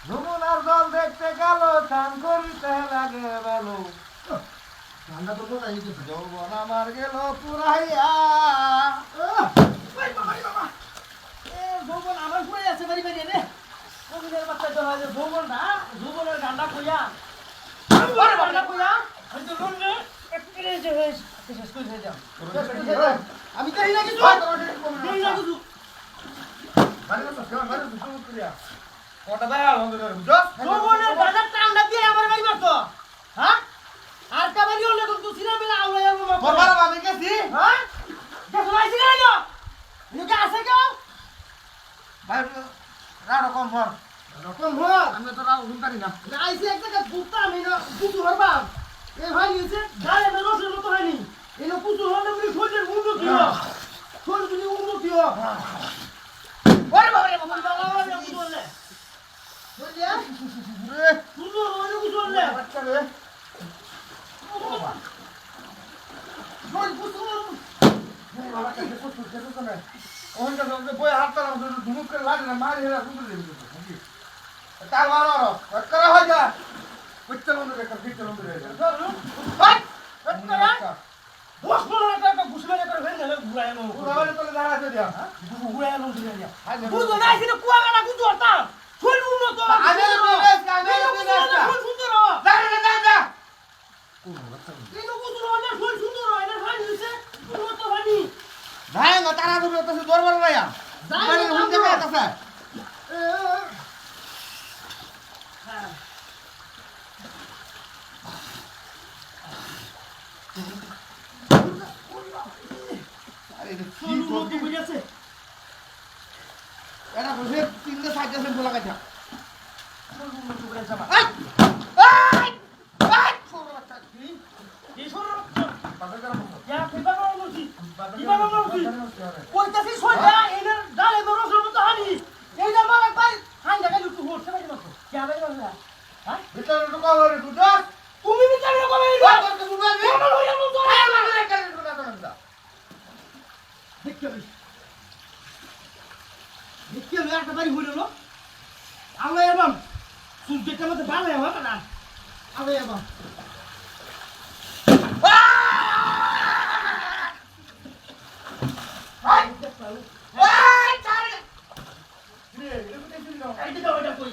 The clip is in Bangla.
যমুনার জল দেখতে গেল চান করিতে লাগে ভালো ঠান্ডা তো বোঝাই গেছে যৌবন আমার গেল পুরাইয়া যৌবন আমার পুরাই আছে বাড়ি বাড়ি রে কবিদের বাচ্চা তো হয় যে যৌবন না যৌবনের গান্ডা কইয়া আরে গান্ডা কইয়া আমি তো লুন্ডে একটুরে যে শেষ করে যাও আমি তো হিলা কিছু হিলা কিছু কটা দেয়া আমাদের বুঝছ যৌবনের গান্ডা টান্ডা দিয়ে আমার বাড়ি মারতো হ্যাঁ আর কাবারি হলে তো সিনা বেলা আউলা যাবো মা বাবার আমি গেছি হ্যাঁ দেখো আইছি না না নিকে আছে কেউ ভাই রাড়ো কম ফর রকম হয় আমি তো রাও হুনতারি না আইছি এক জায়গা বুকটা আমি না পুতু হরবা এ ভাই নিছে গায়ে না রসের মতো হয়নি এনো পুতু হলে বলি শরীরের উন্নতি হয় শরীরের উন্নতি হয় ওরে বাবা রে বাবা বাবা রে পুতু হলে বুঝলিয়া রে পুতু হলে পুতু হলে বাচ্চা রে শরীর পুতু বাবা কাছে পুতু কেন তো না ওন কা সঙ্গে বই হাতটা না ধুমুক করে লাগে না মারি হেলা সুন্দর দেবে নাকি তার মারো করা হয় যা কুত্তে বন্ধ রে কুত্তে বন্ধ রে হাট করা বস বলা টাকা ঘুষলে করে ফেল গেল ঘুরায় নো পুরাবারে তোলে দাঁড়াতে দিয়া ঘুরায় নো দিয়া বুঝো না আইছি না কুয়া গানা কুতু হরতা শরীর উন্নত আমি শরীর সুন্দর দাঁড়া দাঁড়া এনো কুতু হলে শরীর সুন্দর হয় না ভাই নিছে উন্নত হয়নি ভাই না তারা তো তো দরবার ভাইয়া মানে হুনতে পারতাছে আরে কি উন্নত করবি হয়ে গেছে এটা বসে তিনটে সাইডে সেম বলা কাটা উন্নত হয়ে যাবে আই আই আই এই সর বাবা কারা বসো ইয়া কিবা বলছি কিবা বলছি কইতাছি সইটা এনের ডালে তো রসের মতো হানি এই যে আমার ভাই হাই জায়গা লুটু হচ্ছে না কেন কি হবে না হ্যাঁ ভিতরে তো কভার দুটো তুমি বিচারে কবে এই তোর তো বুঝাবি কেমন হইয়া মন তো আমাদের একটা দুটো না দেখতে দেখতে একটা বাড়ি হইল না আলো এবাম সূর্যটা মধ্যে ভালো হবে না আলো এবাম এই দিকে ওইটা কই